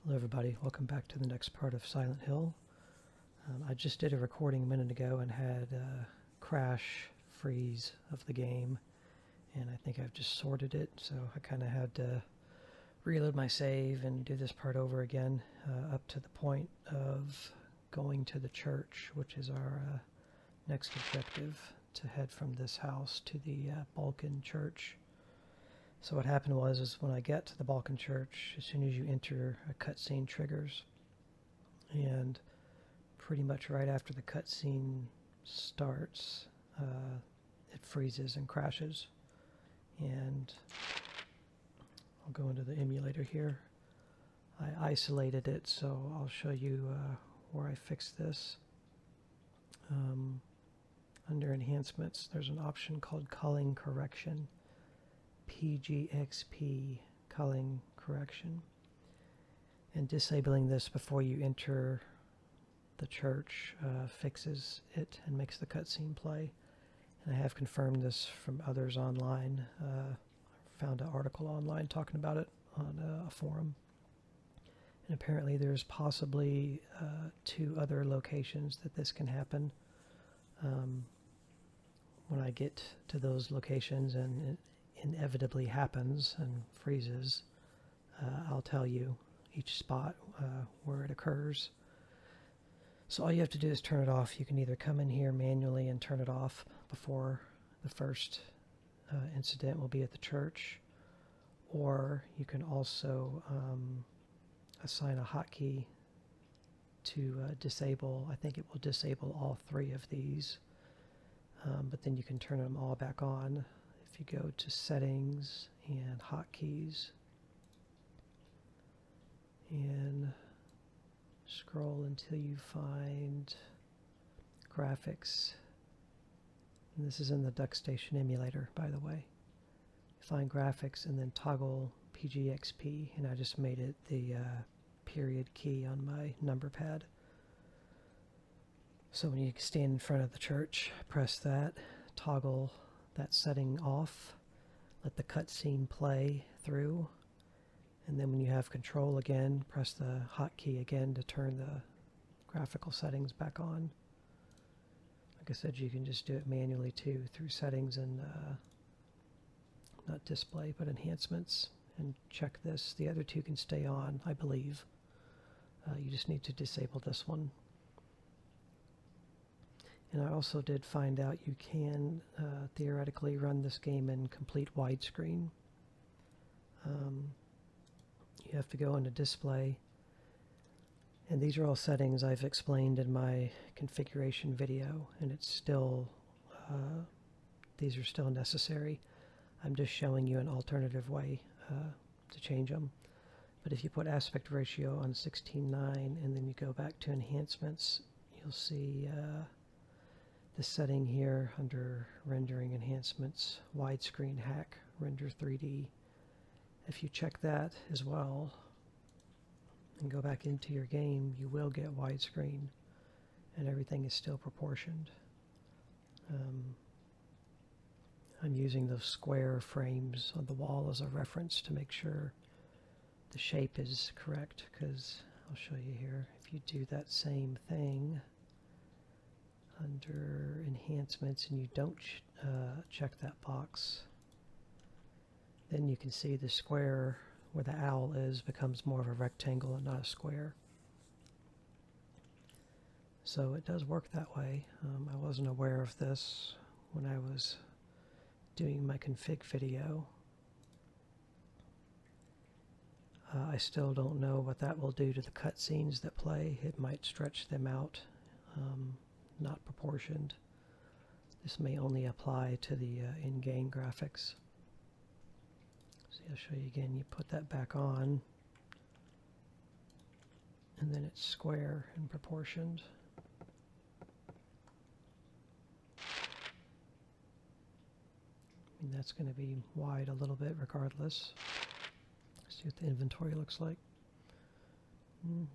Hello everybody, welcome back to the next part of Silent Hill. I just did a recording a minute ago and had a crash freeze of the game, and I think I've just sorted it, so I kind of had to reload my save and do this part over again up to the point of going to the church, which is our next objective, to head from this house to the Balkan church. So what happened was when I get to the Balkan church, as soon as you enter, a cutscene triggers, and pretty much right after the cutscene starts, it freezes and crashes. And I'll go into the emulator here. I isolated it, so I'll show you where I fixed this. Under enhancements, there's an option called Culling Correction. PGXP, Culling Correction, and disabling this before you enter the church fixes it and makes the cutscene play. And I have confirmed this from others online. I found an article online talking about it on a forum, and apparently there's possibly 2 other locations that this can happen. When I get to those locations and it inevitably happens and freezes, I'll tell you each spot where it occurs. So all you have to do is turn it off. You can either come in here manually and turn it off before the first incident will be at the church, or you can also assign a hotkey to disable. I think it will disable all 3 of these, but then you can turn them all back on. If you go to settings and hotkeys and scroll until you find graphics, and this is in the Duckstation emulator, by the way. Find graphics and then toggle PGXP, and I just made it the period key on my number pad. So when you stand in front of the church, press that, toggle that setting off, let the cutscene play through, and then when you have control again, press the hotkey again to turn the graphical settings back on. Like I said, you can just do it manually too through settings and not display but enhancements, and check this. The other 2 can stay on, I believe. You just need to disable this one. And I also did find out you can theoretically run this game in complete widescreen. You have to go into display, and these are all settings I've explained in my configuration video, and it's still these are still necessary. I'm just showing you an alternative way to change them. But if you put aspect ratio on 16:9 and then you go back to enhancements, you'll see the setting here under rendering enhancements, widescreen hack, render 3D. If you check that as well and go back into your game, you will get widescreen, and everything is still proportioned. I'm using those square frames on the wall as a reference to make sure the shape is correct, because I'll show you here. If you do that same thing under enhancements and you don't check that box, then you can see the square where the owl is becomes more of a rectangle and not a square. So it does work that way. I wasn't aware of this when I was doing my config video. I still don't know what that will do to the cutscenes that play. It might stretch them out, not proportioned. This may only apply to the in-game graphics. So I'll show you again. You put that back on, and then it's square and proportioned. I mean, that's going to be wide a little bit regardless. See what the inventory looks like.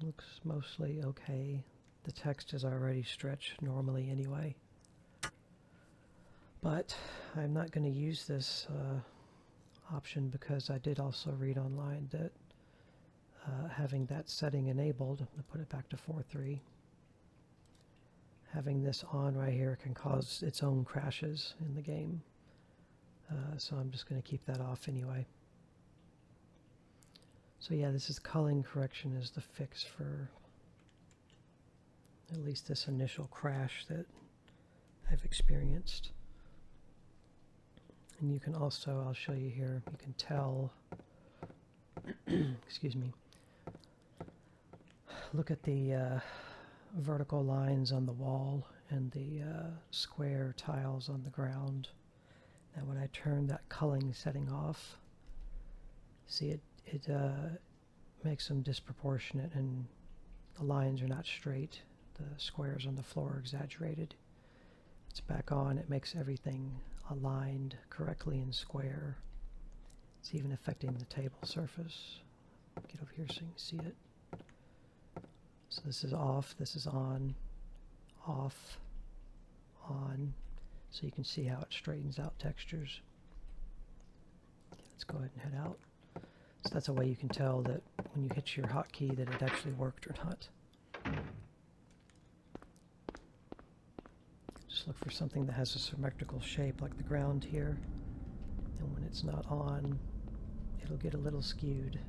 Looks mostly okay. The text is already stretched normally anyway. But I'm not going to use this option because I did also read online that having that setting enabled, I'm going to put it back to 4.3. Having this on right here can cause its own crashes in the game. So I'm just going to keep that off anyway. So yeah, this is culling correction is the fix for at least this initial crash that I've experienced. And you can also, I'll show you here, you can tell, excuse me, look at the vertical lines on the wall and the square tiles on the ground. Now when I turn that culling setting off, see it makes them disproportionate and the lines are not straight. The squares on the floor are exaggerated. It's back on, it makes everything aligned correctly and square. It's even affecting the table surface. Get over here so you can see it. So this is off, this is on, off, on, so you can see how it straightens out textures. Okay, let's go ahead and head out. So that's a way you can tell that when you hit your hotkey that it actually worked or not. Just look for something that has a symmetrical shape like the ground here, and when it's not on, it'll get a little skewed.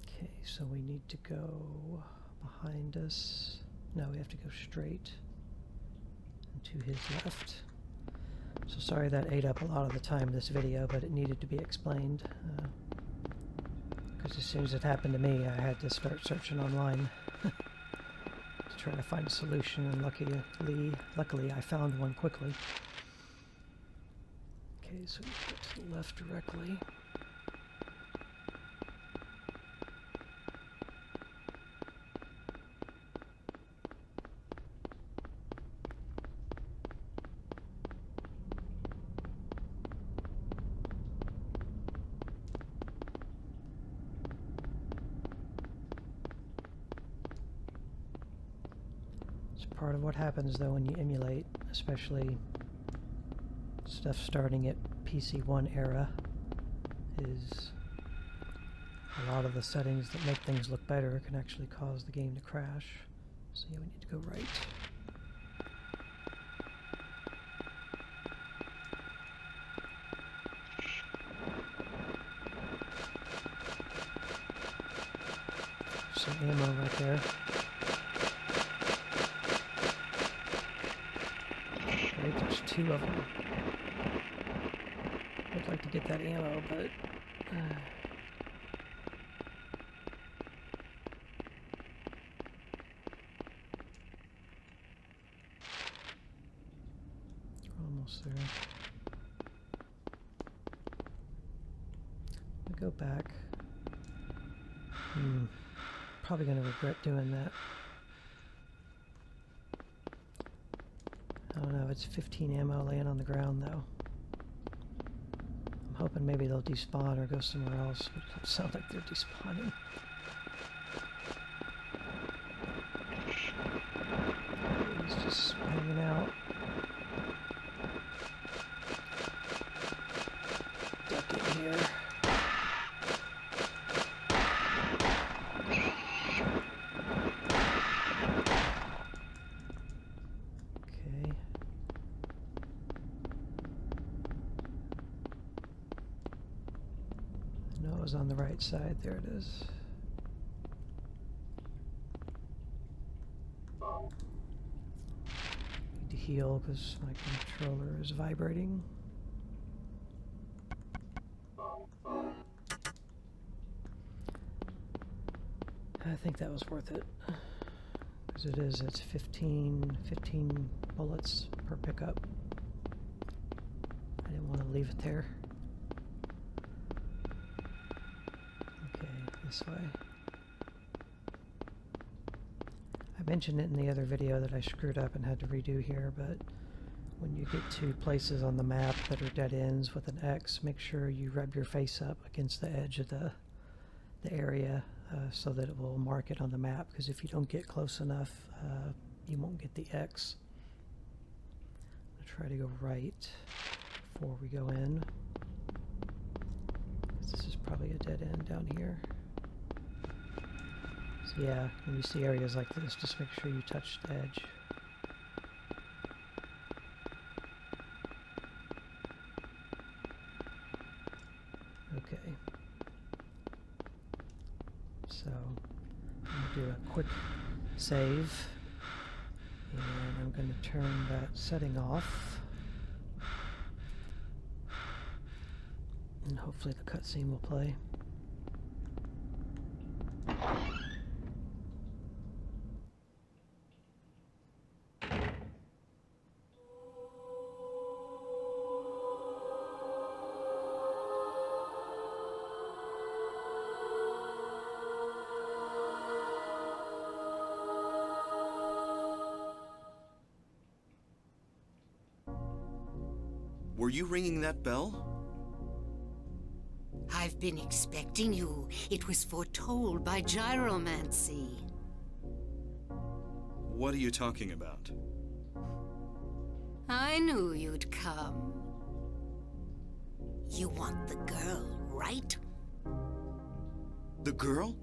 Okay, so we need to go behind us. No, we have to go straight and to his left. So sorry that ate up a lot of the time in this video, but it needed to be explained. Because as soon as it happened to me, I had to start searching online to try to find a solution, and luckily I found one quickly. Okay, so we go to the left directly. Part of what happens though when you emulate, especially stuff starting at PC1 era, is a lot of the settings that make things look better can actually cause the game to crash. So yeah, we need to go right. Some ammo right there. There's two of them. I'd like to get that ammo, but we're almost there. I'll go back. Probably going to regret doing that. I don't know, it's 15 ammo laying on the ground though. I'm hoping maybe they'll despawn or go somewhere else, but it doesn't sound like they're despawning. He's just hanging out. Duck in here. On the right side, there it is. Need to heal because my controller is vibrating. I think that was worth it because it's 15 bullets per pickup. I didn't want to leave it there. This way. I mentioned it in the other video that I screwed up and had to redo here, but when you get to places on the map that are dead ends with an X, make sure you rub your face up against the edge of the area so that it will mark it on the map, because if you don't get close enough, you won't get the X. I'm going to try to go right before we go in. probably a dead end down here. So yeah, when you see areas like this, just make sure you touch the edge. Okay. So I'm going to do a quick save, and I'm going to turn that setting off, and hopefully the cutscene will play. Were you ringing that bell? I've been expecting you. It was foretold by gyromancy. What are you talking about? I knew you'd come. You want the girl, right? The girl?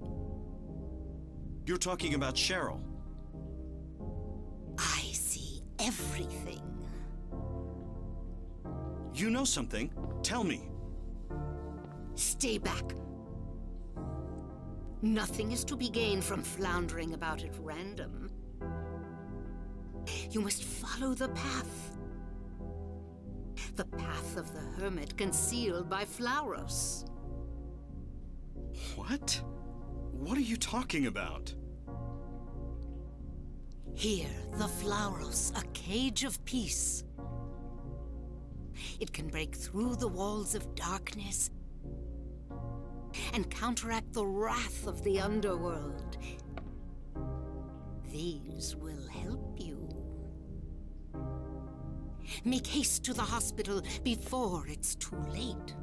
You're talking about Cheryl. I see everything. You know something. Tell me. Stay back. Nothing is to be gained from floundering about at random. You must follow the path. The path of the hermit concealed by Flauros. What? What are you talking about? Here, the Flauros, a cage of peace. It can break through the walls of darkness and counteract the wrath of the underworld. These will help you. Make haste to the hospital before it's too late.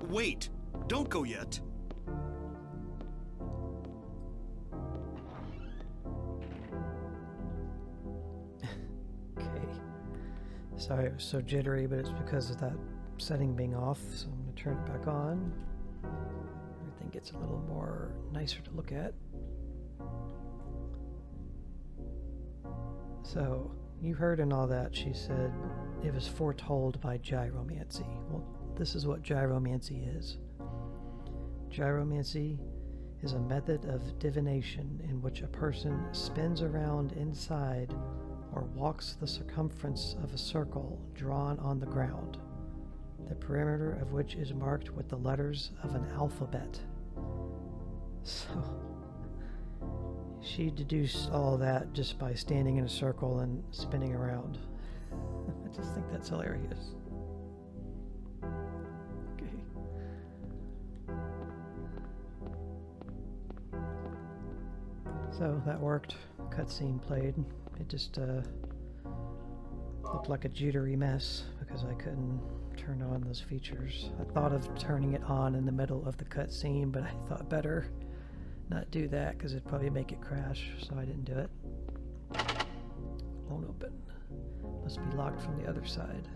Wait! Don't go yet! Okay. Sorry it was so jittery, but it's because of that setting being off, so I'm going to turn it back on. Everything gets a little more nicer to look at. So, you heard in all that she said it was foretold by gyromancy. Well, this is what gyromancy is. Gyromancy is a method of divination in which a person spins around inside or walks the circumference of a circle drawn on the ground, the perimeter of which is marked with the letters of an alphabet. So, she deduced all that just by standing in a circle and spinning around. I just think that's hilarious. Okay. So that worked. Cutscene played. It just looked like a jittery mess because I couldn't turn on those features. I thought of turning it on in the middle of the cutscene, but I thought better not do that because it'd probably make it crash, so I didn't do it. Won't open. Must be locked from the other side.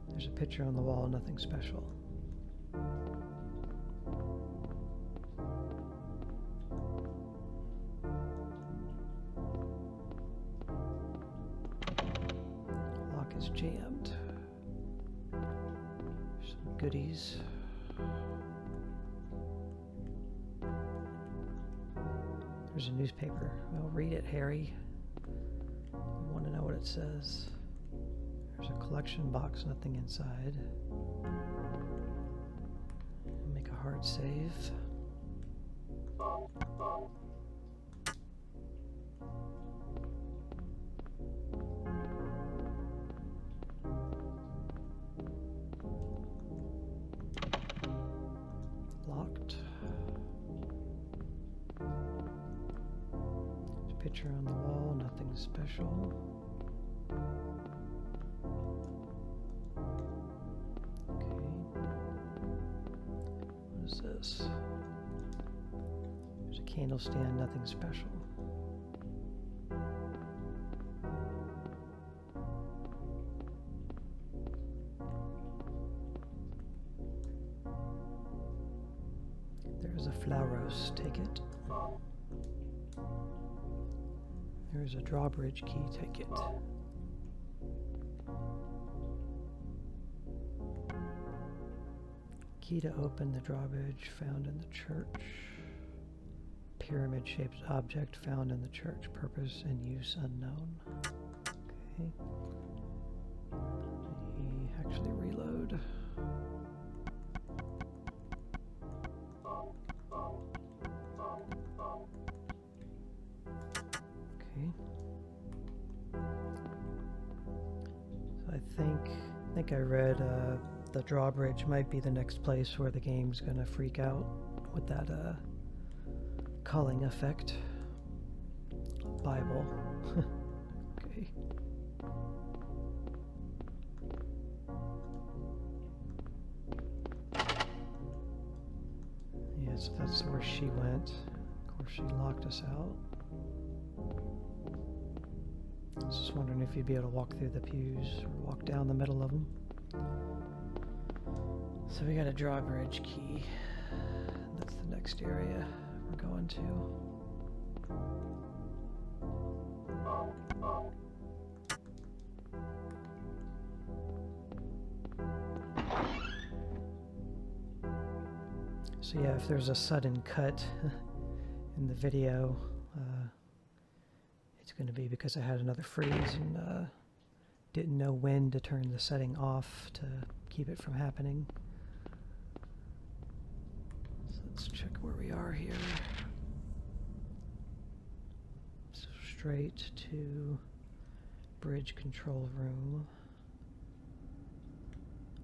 There's a picture on the wall, nothing special. Lock is jammed. Some goodies. There's a newspaper. Well, read it, Harry. You want to know what it says. There's a collection box, nothing inside. Make a hard save. Locked. There's a picture on the wall, nothing special. What is this? There's a candle stand, nothing special. There's a Flauros ticket. There's a drawbridge key ticket. Key to open the drawbridge found in the church. Pyramid-shaped object found in the church. Purpose and use unknown. Okay. Let me actually reload. Okay. So I think I read the drawbridge might be the next place where the game's gonna freak out with that culling effect. Bible. Okay. Yes, that's where she went. Of course, she locked us out. I was just wondering if you'd be able to walk through the pews or walk down the middle of them. So we got a drawbridge key. That's the next area we're going to. So yeah, if there's a sudden cut in the video, it's going to be because I had another freeze and didn't know when to turn the setting off to keep it from happening. So let's check where we are here. So straight to bridge control room.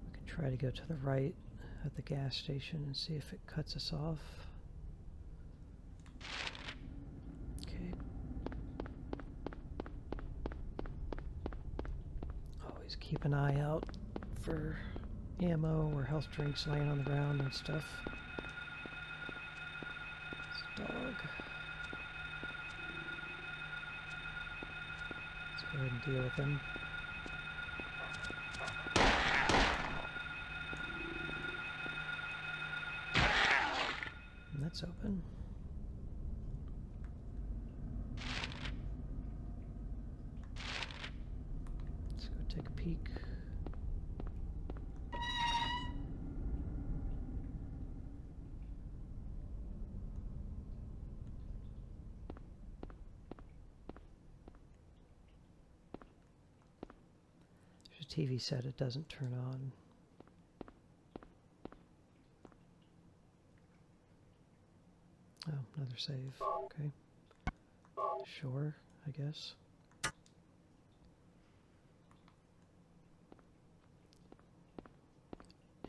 We can try to go to the right at the gas station and see if it cuts us off. Okay. Always keep an eye out for ammo or health drinks laying on the ground and stuff. This dog. Let's go ahead and deal with him. And that's open. Let's go take a peek. There's a TV set, it doesn't turn on. Oh, another save. Okay. Sure, I guess.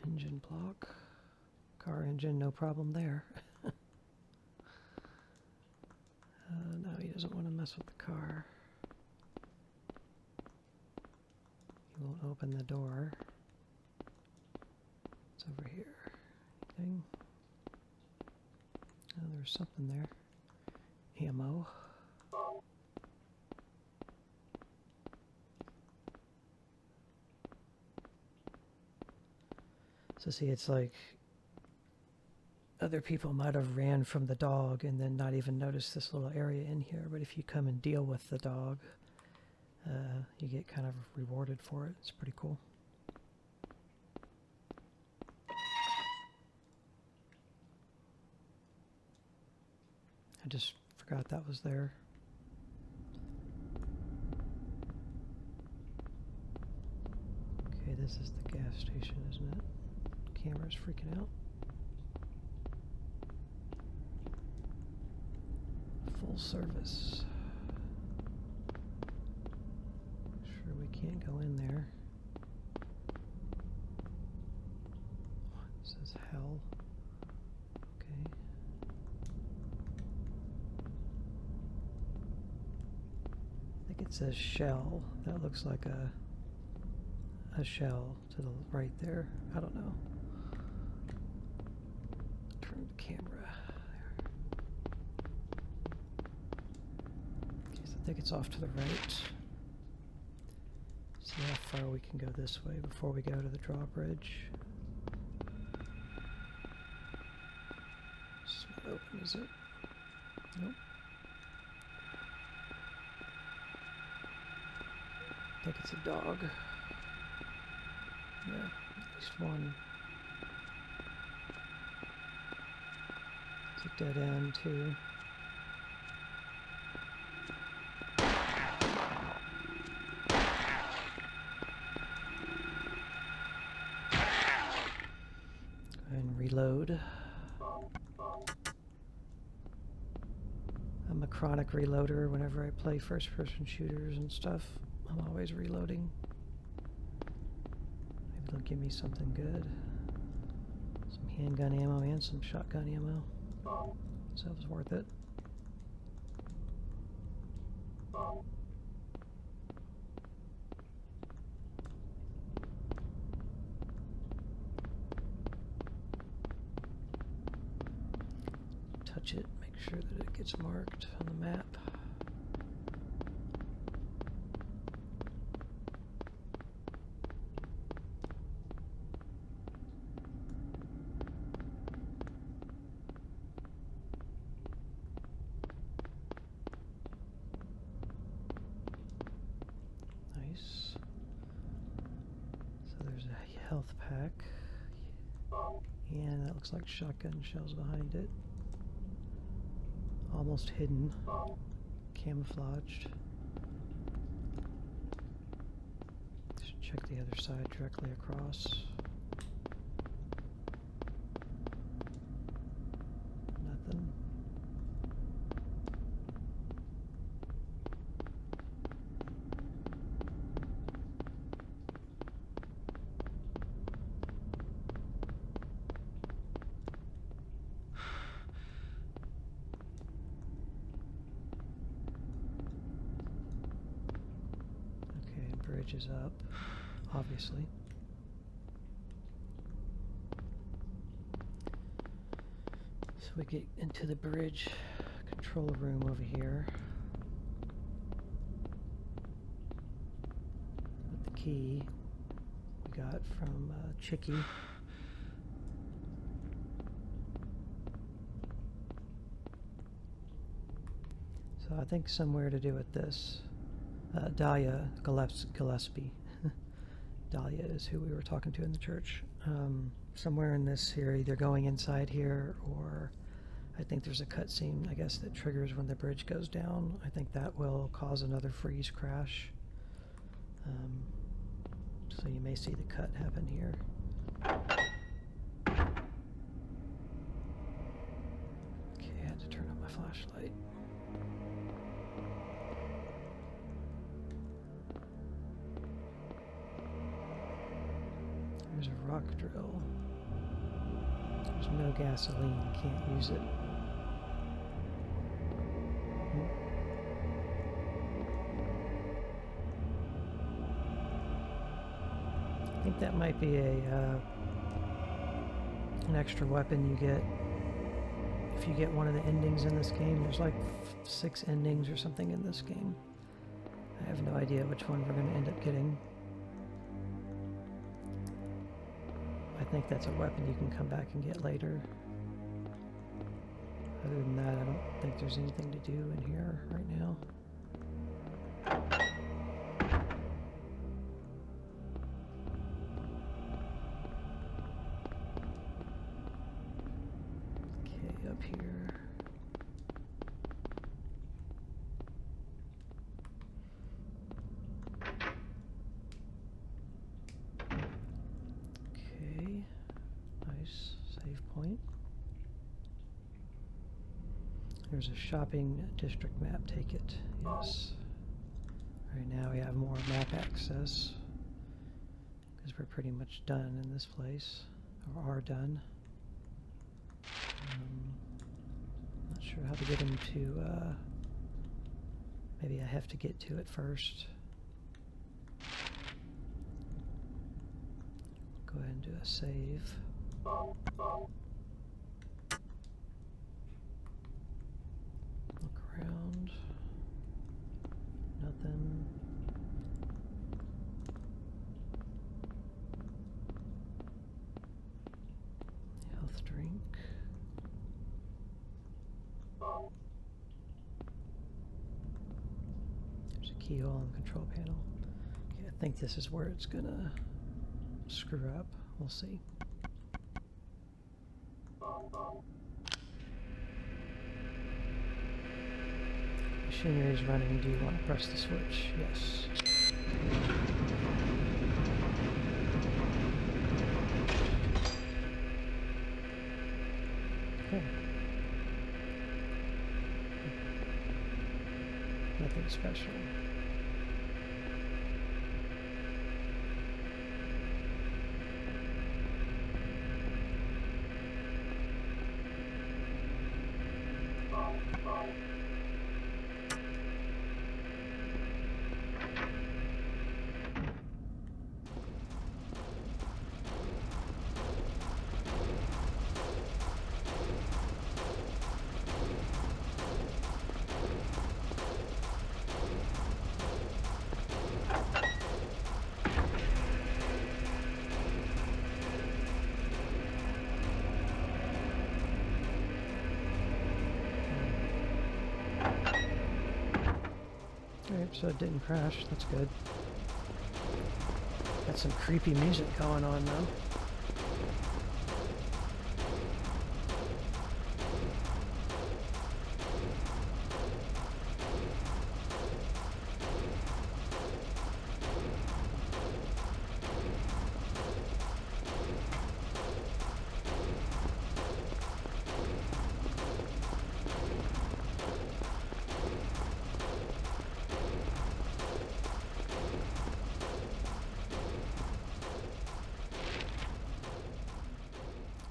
Engine block. Car engine, no problem there. No, he doesn't want to mess with the car. He won't open the door. It's over here. Anything? Oh, there's something there. Ammo. So see, it's like other people might have ran from the dog and then not even noticed this little area in here, but if you come and deal with the dog, you get kind of rewarded for it. It's pretty cool. I just forgot that was there. Okay, this is the gas station, isn't it? Camera's freaking out. Full service. Sure we can't go in there. It says hell. Okay. I think it says shell. That looks like a shell to the right there. I don't know. Turn the camera. I think it's off to the right. See how far we can go this way before we go to the drawbridge. Just open, is it? Nope. I think it's a dog. Yeah, at least one. It's a dead end, too. And reload. I'm a chronic reloader whenever I play first-person shooters and stuff. I'm always reloading. Maybe they'll give me something good. Some handgun ammo and some shotgun ammo. So it was worth it. Touch it, make sure that it gets marked on the map. Nice. So there's a health pack. And that looks like shotgun shells behind it. Almost hidden. Camouflaged. Should check the other side directly across. Nothing. Bridge is up, obviously. So we get into the bridge control room over here with the key we got from Chicky. So I think somewhere to do with this. Dahlia Gillespie. Dahlia is who we were talking to in the church. Somewhere in this here, either going inside here, or I think there's a cutscene, I guess, that triggers when the bridge goes down. I think that will cause another freeze crash. So you may see the cut happen here. Okay, I had to turn on my flashlight. There's a rock drill. There's no gasoline, can't use it. I think that might be an extra weapon you get if you get one of the endings in this game. There's like 6 endings or something in this game. I have no idea which one we're going to end up getting. I think that's a weapon you can come back and get later. Other than that, I don't think there's anything to do in here right now. Okay, up here. Point. There's a shopping district map, take it. Yes. Right now we have more map access because we're pretty much done in this place, or are done. Not sure how to get into, maybe I have to get to it first. Go ahead and do a save. Look around. Nothing. Health drink. keyhole on the control panel. Okay, I think this is where it's gonna screw up. We'll see. Machinery is running. Do you want to press the switch? Yes. Okay. Nothing special. Alright, so it didn't crash. That's good. Got some creepy music going on though.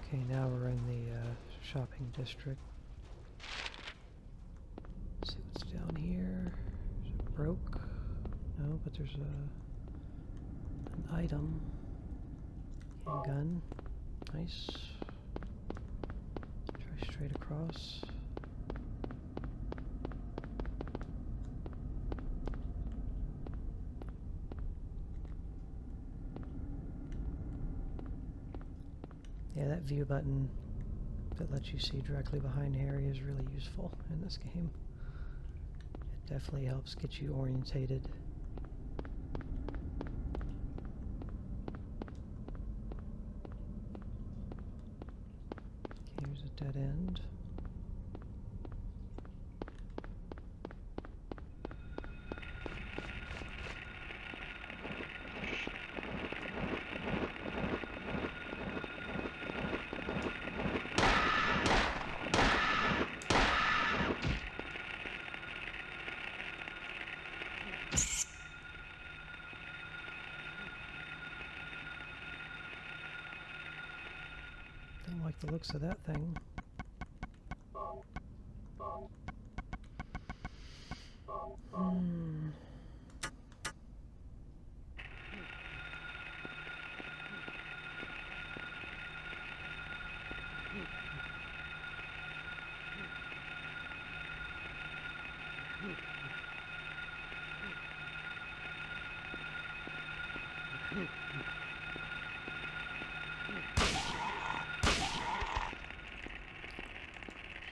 Okay, now we're in the shopping district. Let's see what's down here. Is it broke? No, but there's an item. Handgun. Nice. Try straight across. Yeah, that view button that lets you see directly behind Harry is really useful in this game. It definitely helps get you orientated. Okay, here's a dead end. Don't like the looks of that thing.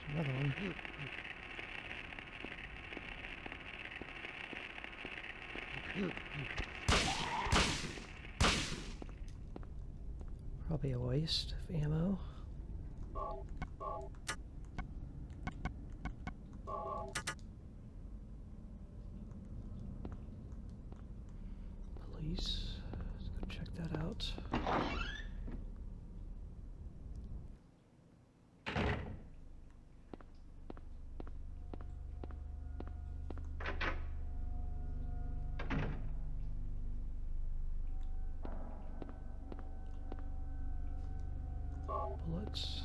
Another one. Probably a waste of ammo. Police. Let's go check that out. Bullets.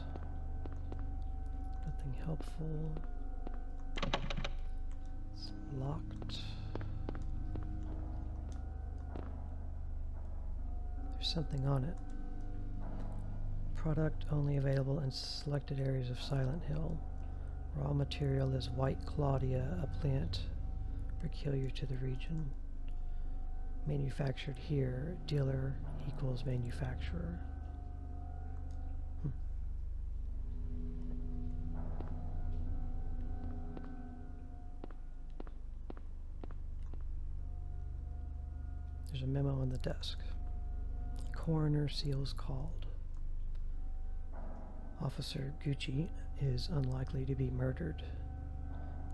Nothing helpful. It's locked. There's something on it. Product only available in selected areas of Silent Hill. Raw material is White Claudia, a plant peculiar to the region. Manufactured here. Dealer equals manufacturer. There's a memo on the desk. Coroner seals called. Officer Gucci is unlikely to be murdered.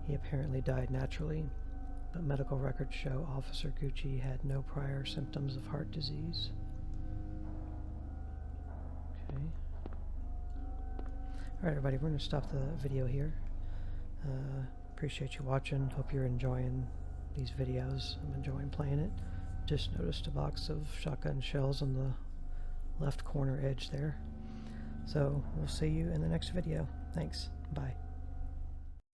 He apparently died naturally, but medical records show Officer Gucci had no prior symptoms of heart disease. Okay. Alright everybody, we're going to stop the video here. Appreciate you watching. Hope you're enjoying these videos. I'm enjoying playing it. Just noticed a box of shotgun shells on the left corner edge there. So we'll see you in the next video. Thanks. Bye.